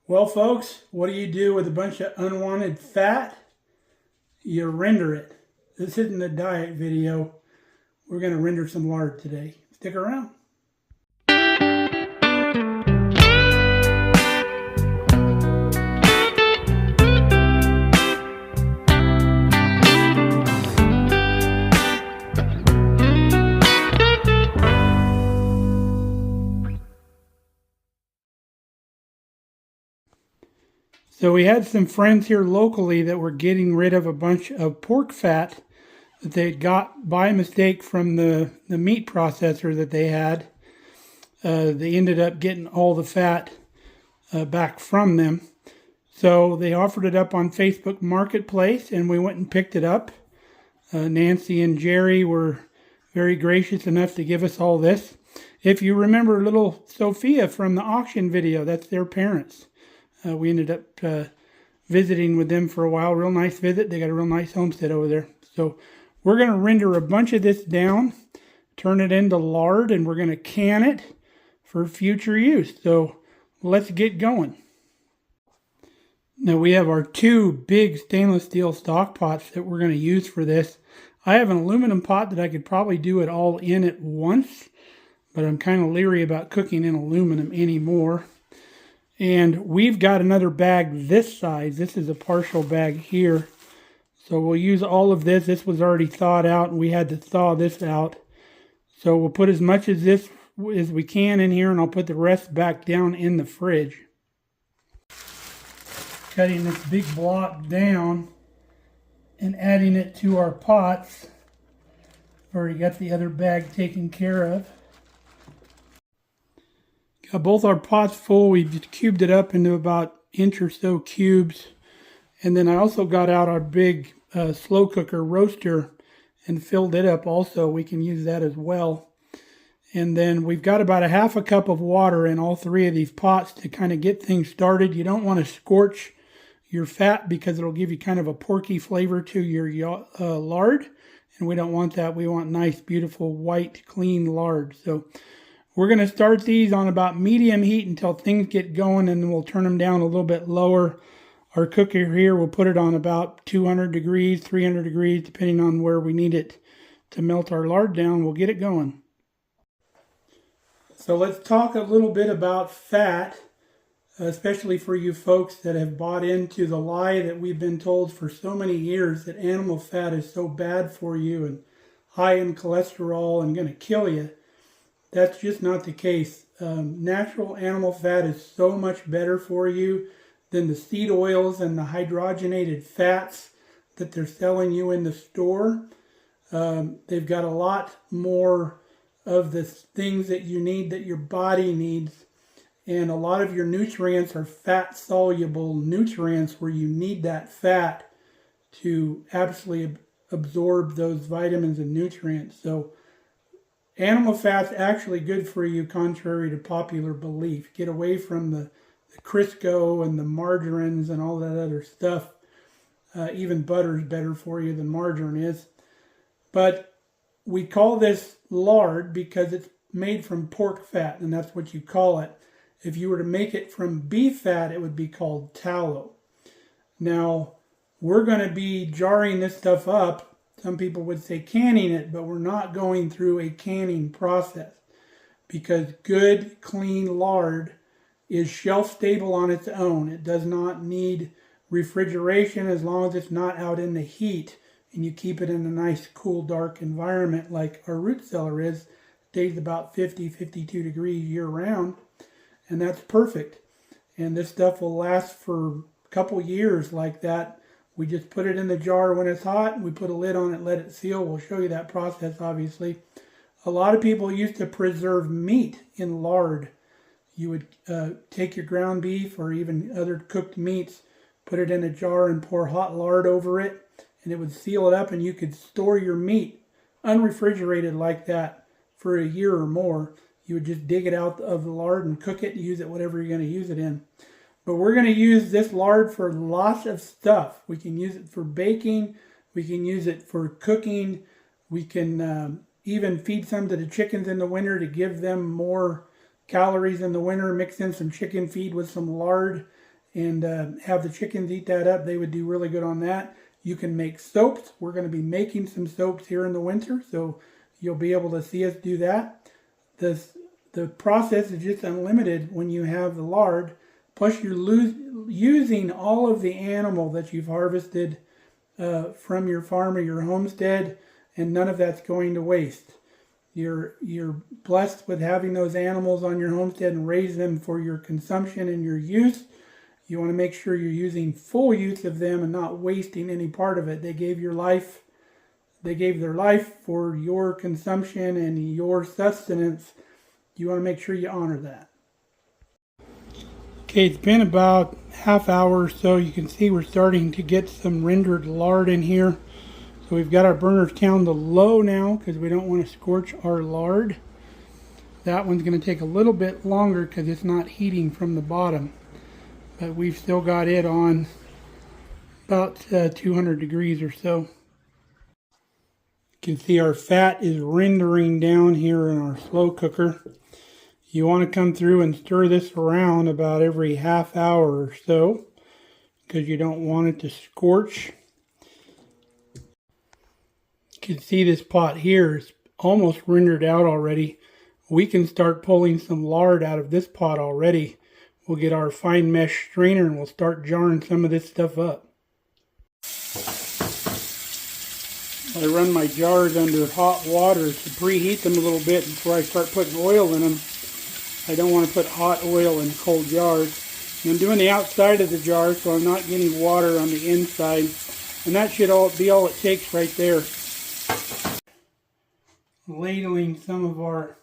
Well, folks, what do you do with a bunch of unwanted fat? You render it. This isn't a diet video. We're going to render some lard today. Stick around. So we had some friends here locally that were getting rid of a bunch of pork fat that they got by mistake from the meat processor that they had. They ended up getting all the fat back from them. So they offered it up on Facebook Marketplace, and we went and picked it up. Nancy and Jerry were very gracious enough to give us all this. If you remember little Sophia from the auction video, that's their parents. We ended up visiting with them for a while. Real nice visit. They got a real nice homestead over there. So we're going to render a bunch of this down, turn it into lard, and we're going to can it for future use. So let's get going. Now we have our two big stainless steel stock pots that we're going to use for this. I have an aluminum pot that I could probably do it all in at once, but I'm kind of leery about cooking in aluminum anymore. And we've got another bag this size. This is a partial bag here. So we'll use all of this. This was already thawed out, and we had to thaw this out. So we'll put as much of this as we can in here, and I'll put the rest back down in the fridge. Cutting this big block down and adding it to our pots. Already got the other bag taken care of. Got both our pots full. We just cubed it up into about inch or so cubes. And then I also got out our big slow cooker roaster and filled it up also. We can use that as well. And then we've got about a half a cup of water in all three of these pots to kind of get things started. You don't want to scorch your fat because it'll give you kind of a porky flavor to your lard. And we don't want that. We want nice, beautiful, white, clean lard. So we're going to start these on about medium heat until things get going, and then we'll turn them down a little bit lower. Our cooker here, we'll put it on about 200 degrees, 300 degrees, depending on where we need it to melt our lard down. We'll get it going. So let's talk a little bit about fat, especially for you folks that have bought into the lie that we've been told for so many years that animal fat is so bad for you and high in cholesterol and going to kill you. That's just not the case. Natural animal fat is so much better for you than the seed oils and the hydrogenated fats that they're selling you in the store. They've got a lot more of the things that you need, that your body needs. And a lot of your nutrients are fat-soluble nutrients where you need that fat to absolutely absorb those vitamins and nutrients. So animal fat's actually good for you, contrary to popular belief. Get away from the Crisco and the margarines and all that other stuff. Even butter's better for you than margarine is. But we call this lard because it's made from pork fat, and that's what you call it. If you were to make it from beef fat, it would be called tallow. Now, we're going to be jarring this stuff up. Some people would say canning it, but we're not going through a canning process because good, clean lard is shelf stable on its own. It does not need refrigeration as long as it's not out in the heat and you keep it in a nice, cool, dark environment like our root cellar is. It stays about 50, 52 degrees year round, and that's perfect. And this stuff will last for a couple years like that. We just put it in the jar when it's hot. We put a lid on it, let it seal. We'll show you that process, obviously. A lot of people used to preserve meat in lard. You would take your ground beef or even other cooked meats, put it in a jar and pour hot lard over it, and it would seal it up, and you could store your meat unrefrigerated like that for a year or more. You would just dig it out of the lard and cook it and use it whatever you're going to use it in. But we're going to use this lard for lots of stuff. We can use it for baking. We can use it for cooking. We can even feed some to the chickens in the winter to give them more calories in the winter. Mix in some chicken feed with some lard and have the chickens eat that up. They would do really good on that. You can make soaps. We're going to be making some soaps here in the winter, so you'll be able to see us do that. The process is just unlimited when you have the lard. Plus, you're using all of the animal that you've harvested from your farm or your homestead, and none of that's going to waste. You're blessed with having those animals on your homestead and raise them for your consumption and your use. You want to make sure you're using full use of them and not wasting any part of it. They gave their life for your consumption and your sustenance. You want to make sure you honor that. Okay, it's been about half hour or so. You can see we're starting to get some rendered lard in here. So we've got our burners down to low now because we don't want to scorch our lard. That one's going to take a little bit longer because it's not heating from the bottom. But we've still got it on about 200 degrees or so. You can see our fat is rendering down here in our slow cooker. You want to come through and stir this around about every half hour or so because you don't want it to scorch. You can see this pot here is almost rendered out already. We can start pulling some lard out of this pot already. We'll get our fine mesh strainer and we'll start jarring some of this stuff up. I run my jars under hot water to preheat them a little bit before I start putting oil in them. I don't want to put hot oil in cold jars. And I'm doing the outside of the jar so I'm not getting water on the inside. And that should be all it takes right there. Ladling some of our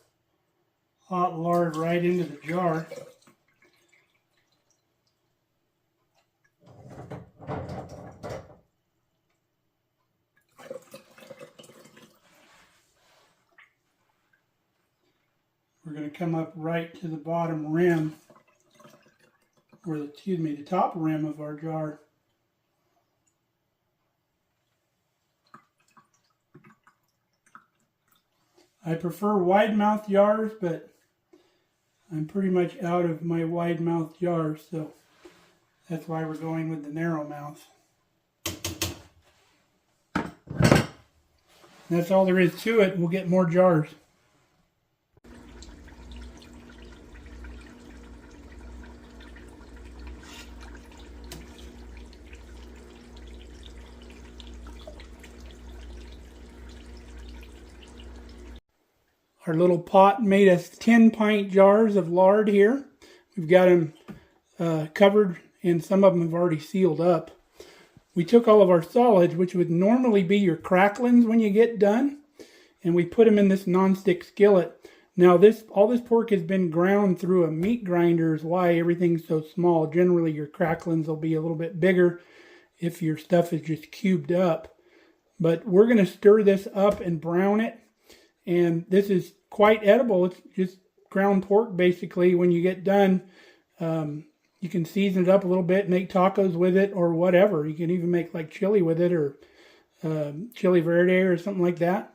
hot lard right into the jar. We're going to come up right to the bottom rim, or the top rim of our jar. I prefer wide mouth jars, but I'm pretty much out of my wide mouth jars, so that's why we're going with the narrow mouth. That's all there is to it. We'll get more jars. Our little pot made us 10-pint jars of lard here. We've got them covered, and some of them have already sealed up. We took all of our solids, which would normally be your cracklings when you get done, and we put them in this nonstick skillet. Now all this pork has been ground through a meat grinder, is why everything's so small. Generally your cracklings will be a little bit bigger if your stuff is just cubed up. But we're going to stir this up and brown it. And this is quite edible. It's just ground pork, basically. When you get done, you can season it up a little bit, make tacos with it, or whatever. You can even make like chili with it, or chili verde or something like that.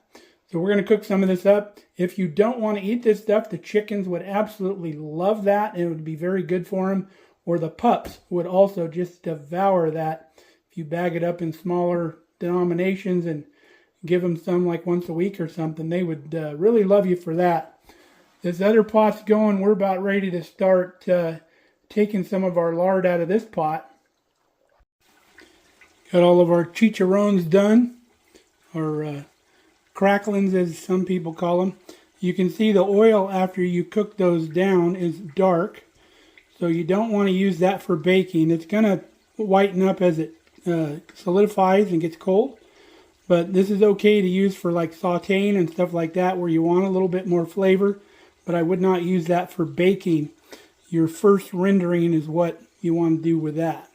So we're going to cook some of this up. If you don't want to eat this stuff, the chickens would absolutely love that, and it would be very good for them. Or the pups would also just devour that. If you bag it up in smaller denominations and give them some like once a week or something, they would really love you for that. This other pot's going. We're about ready to start taking some of our lard out of this pot. Got all of our chicharrones done, or cracklings as some people call them. You can see the oil after you cook those down is dark, so you don't want to use that for baking. It's going to whiten up as it solidifies and gets cold. But this is okay to use for like sauteing and stuff like that where you want a little bit more flavor. But I would not use that for baking. Your first rendering is what you want to do with that.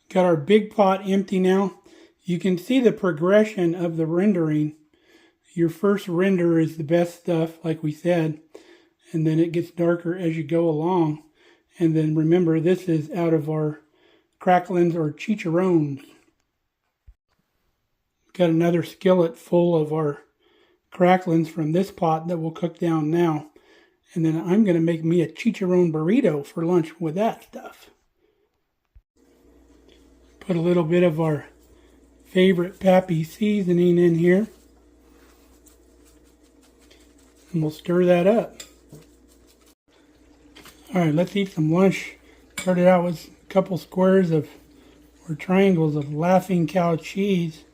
Got our big pot empty now. You can see the progression of the rendering. Your first render is the best stuff, like we said. And then it gets darker as you go along. And then remember, this is out of our cracklings or chicharrones. Got another skillet full of our cracklings from this pot that we'll cook down now. And then I'm going to make me a chicharron burrito for lunch with that stuff. Put a little bit of our favorite Pappy seasoning in here. And we'll stir that up. Alright, let's eat some lunch. Started out with a couple squares of, or triangles of Laughing Cow cheese.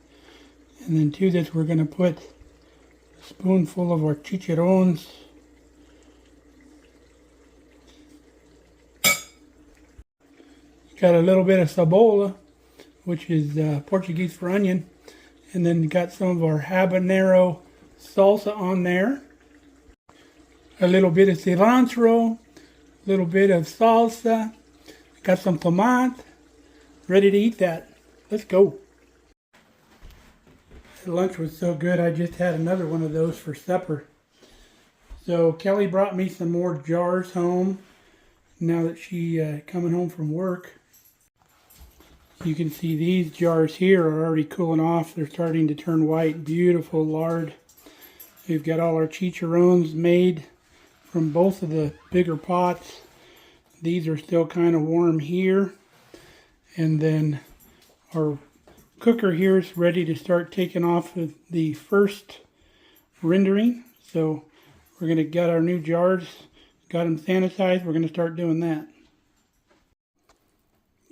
And then to this we're going to put a spoonful of our chicharrones. Got a little bit of cebola, which is Portuguese for onion. And then got some of our habanero salsa on there. A little bit of cilantro. A little bit of salsa. Got some tomato. Ready to eat that. Let's go. The lunch was so good, I just had another one of those for supper. So Kelly brought me some more jars home now that she coming home from work. You can see these jars here are already cooling off. They're starting to turn white. Beautiful lard. We've got all our chicharrones made from both of the bigger pots. These are still kind of warm here. And then our cooker here is ready to start taking off the first rendering. So we're going to get our new jars, got them sanitized. We're going to start doing that.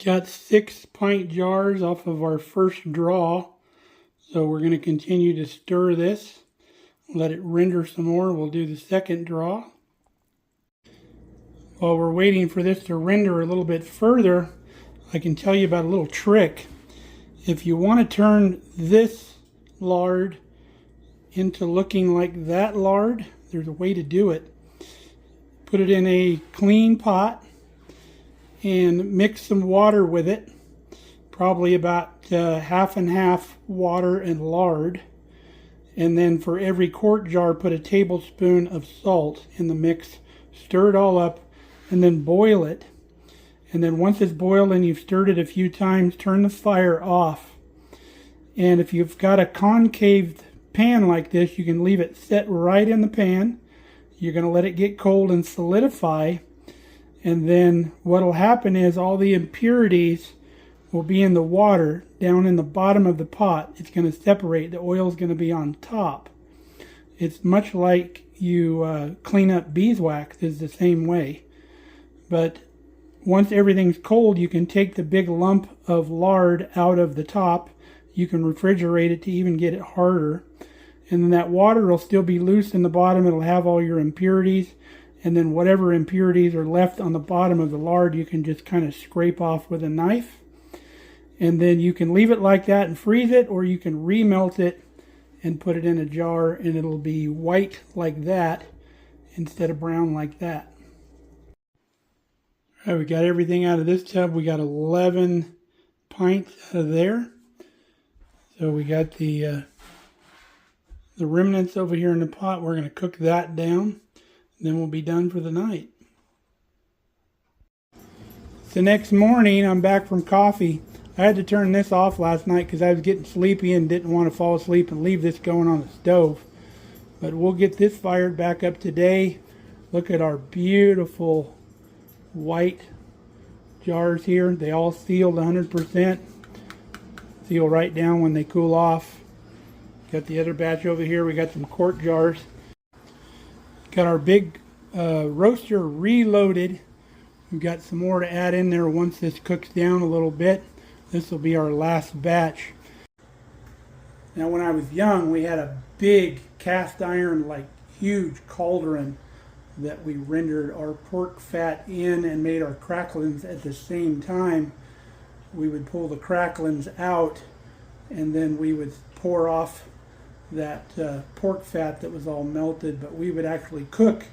Got 6 pint jars off of our first draw. So we're going to continue to stir this. Let it render some more. We'll do the second draw. While we're waiting for this to render a little bit further, I can tell you about a little trick. If you want to turn this lard into looking like that lard, there's a way to do it. Put it in a clean pot and mix some water with it. Probably about half and half water and lard. And then for every quart jar, put a tablespoon of salt in the mix. Stir it all up and then boil it. And then once it's boiled and you've stirred it a few times, turn the fire off. And if you've got a concave pan like this, you can leave it set right in the pan. You're going to let it get cold and solidify. And then what will happen is all the impurities will be in the water down in the bottom of the pot. It's going to separate. The oil is going to be on top. It's much like you clean up beeswax, is the same way. But once everything's cold, you can take the big lump of lard out of the top. You can refrigerate it to even get it harder. And then that water will still be loose in the bottom. It'll have all your impurities. And then whatever impurities are left on the bottom of the lard, you can just kind of scrape off with a knife. And then you can leave it like that and freeze it, or you can remelt it and put it in a jar, and it'll be white like that instead of brown like that. All right, we got everything out of this tub. We got 11 pints out of there. So we got the remnants over here in the pot. We're going to cook that down. Then we'll be done for the night. The next morning, I'm back from coffee. I had to turn this off last night because I was getting sleepy and didn't want to fall asleep and leave this going on the stove. But we'll get this fired back up today. Look at our beautiful white jars here. They all sealed 100%. Seal right down when they cool off. Got the other batch over here. We got some quart jars. Got our big roaster reloaded. We've got some more to add in there once this cooks down a little bit. This will be our last batch. Now when I was young, we had a big cast iron, like huge cauldron that we rendered our pork fat in and made our cracklings at the same time. We would pull the cracklings out and then we would pour off that pork fat that was all melted, but we would actually cook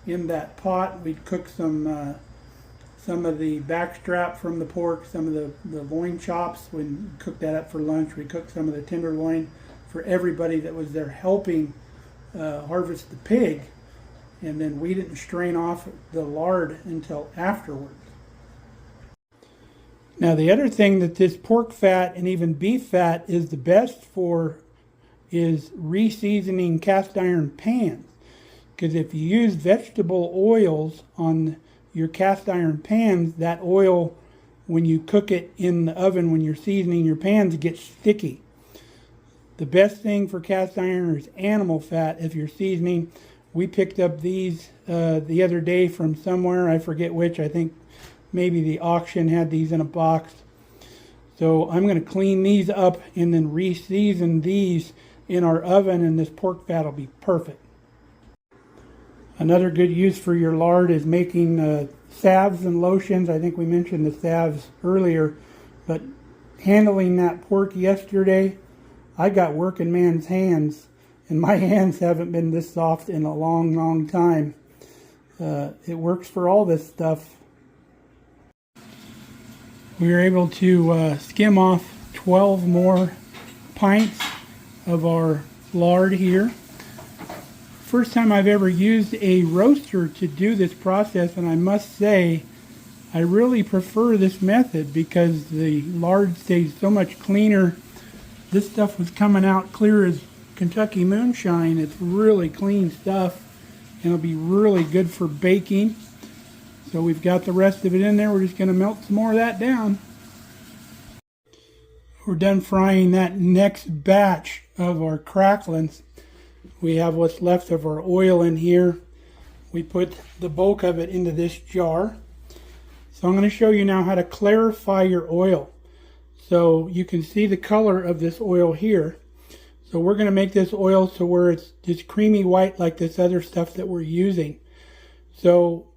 in that pot. We'd cook some of the backstrap from the pork, some of the loin chops. We'd cook that up for lunch. We cooked some of the tenderloin for everybody that was there helping harvest the pig. And then we didn't strain off the lard until afterwards. Now the other thing that this pork fat and even beef fat is the best for is re-seasoning cast iron pans. Because if you use vegetable oils on your cast iron pans, that oil, when you cook it in the oven, when you're seasoning your pans, it gets sticky. The best thing for cast iron is animal fat if you're seasoning. We picked up these the other day from somewhere, I forget which. I think maybe the auction had these in a box. So I'm going to clean these up and then re-season these in our oven, and this pork fat will be perfect. Another good use for your lard is making salves and lotions. I think we mentioned the salves earlier, but handling that pork yesterday, I got working man's hands, and my hands haven't been this soft in a long, long time. It works for all this stuff. We were able to skim off 12 more pints of our lard here. First time I've ever used a roaster to do this process, and I must say I really prefer this method because the lard stays so much cleaner. This stuff was coming out clear as Kentucky moonshine. It's really clean stuff, and it'll be really good for baking. So we've got the rest of it in there. We're just going to melt some more of that down. We're done frying that next batch of our cracklings. We have what's left of our oil in here. We put the bulk of it into this jar. So I'm going to show you now how to clarify your oil. So you can see the color of this oil here. So we're going to make this oil so where it's just creamy white like this other stuff that we're using. So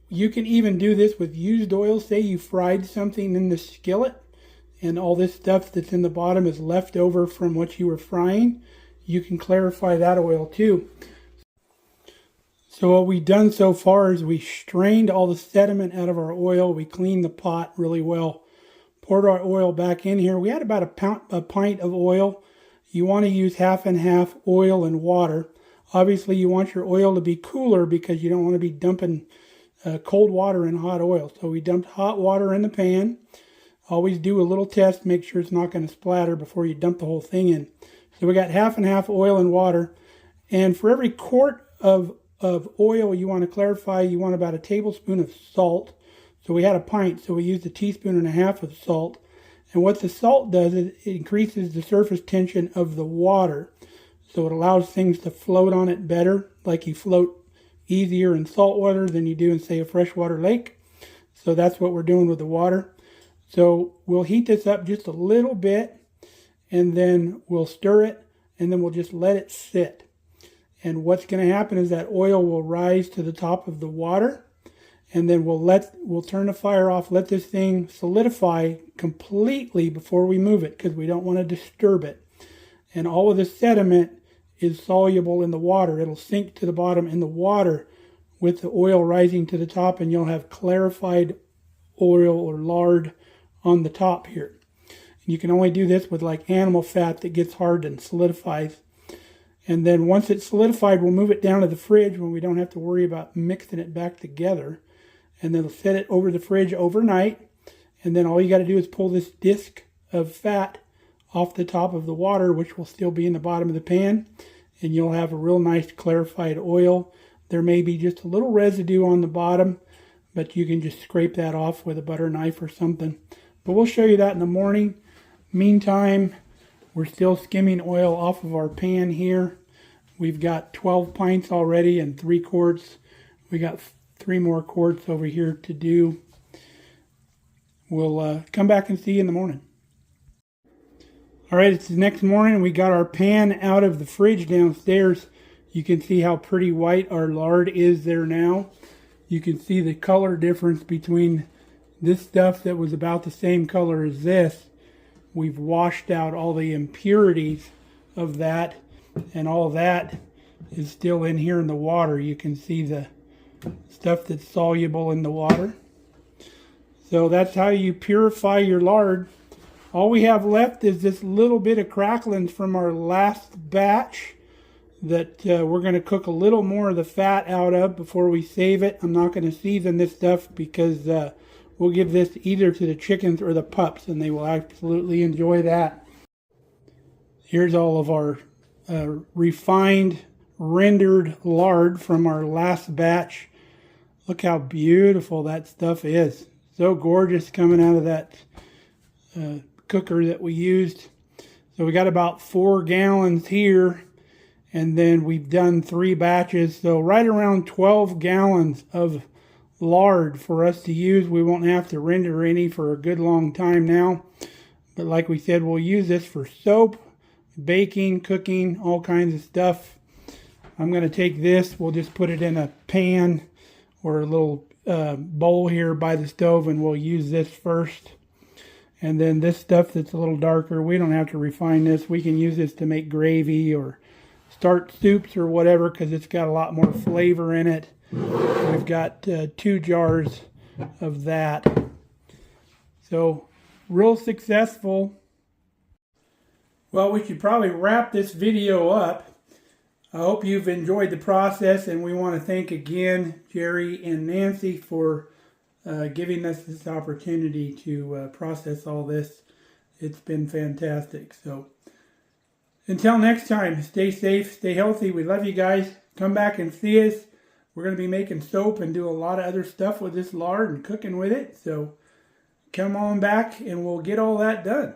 you can even do this with used oil. Say you fried something in the skillet and all this stuff that's in the bottom is left over from what you were frying. You can clarify that oil too. So what we've done so far is we strained all the sediment out of our oil. We cleaned the pot really well. Poured our oil back in here. We had about a pint of oil. You want to use half and half oil and water. Obviously you want your oil to be cooler because you don't want to be dumping cold water in hot oil. So we dumped hot water in the pan. Always do a little test, make sure it's not going to splatter before you dump the whole thing in. So we got half and half oil and water. And for every quart of oil you want to clarify, you want about a tablespoon of salt. So we had a pint, so we used a teaspoon and a half of salt. And what the salt does is it increases the surface tension of the water. So it allows things to float on it better, like you float easier in salt water than you do in, say, a freshwater lake. So that's what we're doing with the water. So we'll heat this up just a little bit, and then we'll stir it, and then we'll just let it sit. And what's going to happen is that oil will rise to the top of the water, and then we'll turn the fire off, let this thing solidify completely before we move it, because we don't want to disturb it. And all of the sediment is soluble in the water. It'll sink to the bottom in the water with the oil rising to the top, and you'll have clarified oil or lard on the top here. You can only do this with like animal fat that gets hard and solidifies. And then once it's solidified, we'll move it down to the fridge when we don't have to worry about mixing it back together. And then we'll set it over the fridge overnight. And then all you got to do is pull this disc of fat off the top of the water, which will still be in the bottom of the pan. And you'll have a real nice clarified oil. There may be just a little residue on the bottom, but you can just scrape that off with a butter knife or something. But we'll show you that in the morning. Meantime, we're still skimming oil off of our pan here. We've got 12 pints already and 3 quarts. We got 3 more quarts over here to do. We'll come back and see you in the morning. All right, it's the next morning. We got our pan out of the fridge downstairs. You can see how pretty white our lard is there now. You can see the color difference between this stuff that was about the same color as this. We've washed out all the impurities of that, and all of that is still in here in the water. You can see the stuff that's soluble in the water. So that's how you purify your lard. All we have left is this little bit of cracklings from our last batch that we're going to cook a little more of the fat out of before we save it. I'm not going to season this stuff because we'll give this either to the chickens or the pups, and they will absolutely enjoy that. Here's all of our refined rendered lard from our last batch. Look how beautiful that stuff is. So gorgeous coming out of that cooker that we used. So we got about 4 gallons here, and then we've done 3 batches. So right around 12 gallons of lard for us to use. We won't have to render any for a good long time now. But like we said, we'll use this for soap, baking, cooking, all kinds of stuff. I'm going to take this, we'll just put it in a pan or a little bowl here by the stove, and we'll use this first. And then this stuff that's a little darker, we don't have to refine this. We can use this to make gravy or start soups or whatever, because it's got a lot more flavor in it. We've got 2 jars of that. So real successful. Well, we should probably wrap this video up. I hope you've enjoyed the process, and we want to thank again Jerry and Nancy for giving us this opportunity to process all this. It's been fantastic. So until next time, stay safe, stay healthy. We love you guys. Come back and see us. We're going to be making soap and do a lot of other stuff with this lard and cooking with it. So come on back and we'll get all that done.